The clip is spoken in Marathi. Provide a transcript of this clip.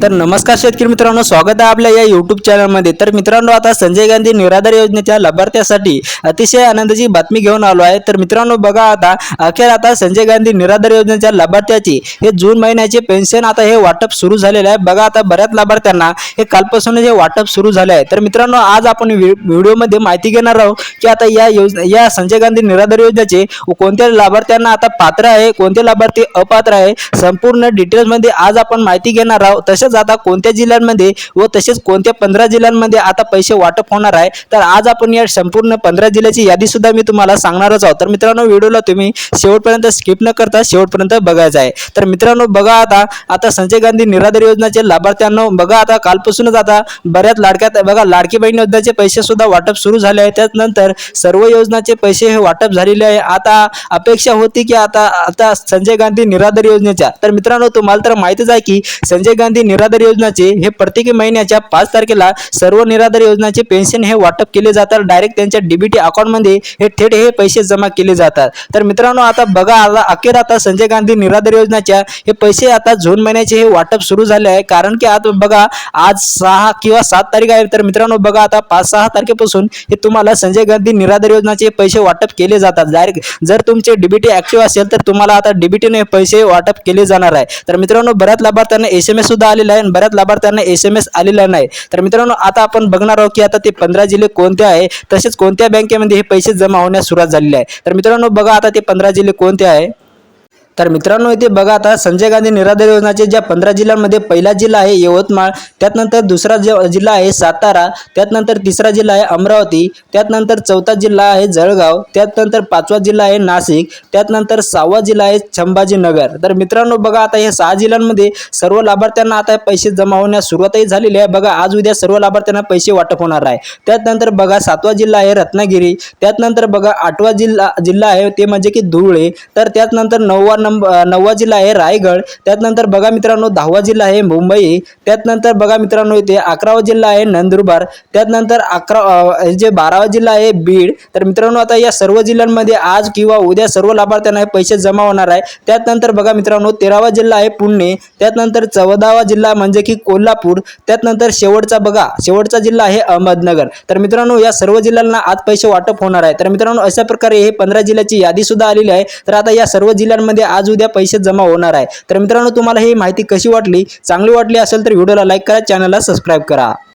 तर नमस्कार शेतकरी मित्रांनो, स्वागत आहे आपल्या या YouTube चॅनलमध्ये। तर मित्रांनो, आता संजय गांधी निराधार योजनेच्या लाभार्थ्यांसाठी अतिशय आनंदाची बातमी घेऊन आलो आहे। तर मित्रांनो बघा, आता संजय गांधी निराधार योजनेच्या लाभार्थ्याची हे जून महिन्याचे पेन्शन आता हे वाटप सुरू झालेले आहे। बघा, आता बऱ्याच लाभार्थ्यांना हे कालपासून हे वाटप सुरू झाले आहे। तर मित्रांनो, आज आपण व्हिडिओमध्ये माहिती घेणार आहोत की आता या संजय गांधी निराधार योजनेचे कोणत्या लाभार्थ्यांना आता पात्र आहे, कोणते लाभार्थी अपात्र आहे, संपूर्ण डिटेल्स मध्ये आज आपण माहिती घेणार आहोत। तसेच आता कोणत्या जिल्ह्यांमध्ये व तसेच कोणत्या 15 जिल्ह्यांमध्ये आता पैसे वाटप होणार आहे, तर आज आपण या संपूर्ण 15 जिल्ह्याची यादी सुद्धा मी तुम्हाला सांगणारच आहोत। तर मित्रांनो, व्हिडिओला तुम्ही शेवटपर्यंत स्किप न करता शेवटपर्यंत बघायचं आहे। तर मित्रांनो बघा, आता संजय गांधी निराधार योजनेचे लाभार्थ्यांना बघा, आता कालपासूनच आता बऱ्याच लाडकी बहीण योजनेचे पैसे सुद्धा वाटप सुरू झाले आहे। त्यानंतर सर्व योजनाचे पैसे हे वाटप झालेले आहे। आता अपेक्षा होती की आता संजय गांधी निराधार योजनेच्या, तर मित्रांनो तुम्हाला तर माहितीच आहे की संजय गांधी निराधार योजनेचे हे प्रत्येक महिन्याच्या 5 तारखेला सर्व निराधार योजनेचे पेन्शन हे वाटप केले जातात। डायरेक्ट त्यांच्या डीबीटी अकाउंट मध्ये हे थेट हे पैसे जमा केले जातात। तर मित्रांनो, आता बघा, अखेर आता संजय गांधी निराधार योजनेच्या हे पैसे आता जून महिन्याचे हे वाटप सुरू झाले आहे। कारण की आता बघा, आज 6 किंवा 7 तारीख आहे। तर मित्रांनो बघा, आता 5-6 तारखेपासून हे तुम्हाला संजय गांधी निराधार योजनेचे पैसे वाटप केले जातात। डायरेक्ट जर तुमचे डीबीटी ऍक्टिव्ह असेल तर तुम्हाला आता डीबीटीने पैसे वाटप केले जाणार आहे। तर मित्रांनो, बऱ्याच लाभार्थ्यांना SMS सुद्धा आलेला आहे आणि बऱ्याच लाभार्थ्यांना SMS आलेला नाही। तर मित्रांनो, आता आपण बघणार आहोत की आता ते 15 जिल्हे कोणते आहे, तसेच कोणत्या बँकेमध्ये हे पैसे जमा होण्यास सुरुवात झालेली आहे। तर मित्रांनो बघा, आता ते 15 जिल्हे कोणते आहे। तर मित्रांनो, इथे बघा, आता संजय गांधी निराधार योजनेचे ज्या 15 जिल्ह्यांमध्ये पहिला जिल्हा आहे यवतमाळ, त्यानंतर दुसरा जिल्हा आहे सातारा, त्यानंतर तिसरा जिल्हा आहे अमरावती, त्यानंतर चौथा जिल्हा आहे जळगाव, त्यानंतर 5वा जिल्हा आहे नाशिक, त्यानंतर 6वा जिल्हा आहे संभाजीनगर। तर मित्रांनो बघा, आता हे 6 जिल्ह्यांमध्ये सर्व लाभार्थ्यांना आता पैसे जमा होण्यास सुरुवातही झालेली आहे। बघा, आज उद्या सर्व लाभार्थ्यांना पैसे वाटप होणार आहे। त्यानंतर बघा, 7वा जिल्हा आहे रत्नागिरी, त्यानंतर बघा 8वा जिल्हा आहे ते म्हणजे की धुळे, तर त्यानंतर 9वा जिल्हा आहे रायगड, त्यानंतर बघा मित्रांनो 10वा जिल्हा आहे मुंबई, त्यानंतर बघा मित्रांनो इथे 11वा जिल्हा आहे नंदुरबार, त्यानंतर 12वा जिल्हा आहे बीड। तर मित्रांनो, आता या सर्व जिल्ह्यांमध्ये आज किंवा उद्या सर्व लाभार्थ्यांना पैसे जमा होणार आहे। त्यानंतर बघा मित्रांनो 13वा जिल्हा आहे पुणे, त्यानंतर 14वा जिल्हा म्हणजे की कोल्हापूर, त्यानंतर शेवटचा जिल्हा आहे अहमदनगर। तर मित्रांनो, या सर्व जिल्ह्यांना आज पैसे वाटप होणार आहे। तर मित्रांनो, अशा प्रकारे हे 15 जिल्ह्याची यादी सुद्धा आलेली आहे। तर आता या सर्व जिल्ह्यांमध्ये आज उद्या पैसे जमा होणार आहे। तर मित्रांनो, तुम्हाला ही माहिती कशी वाटली? चांगली वाटली असेल तर व्हिडिओला लाईक करा, चॅनलला सबस्क्राईब करा।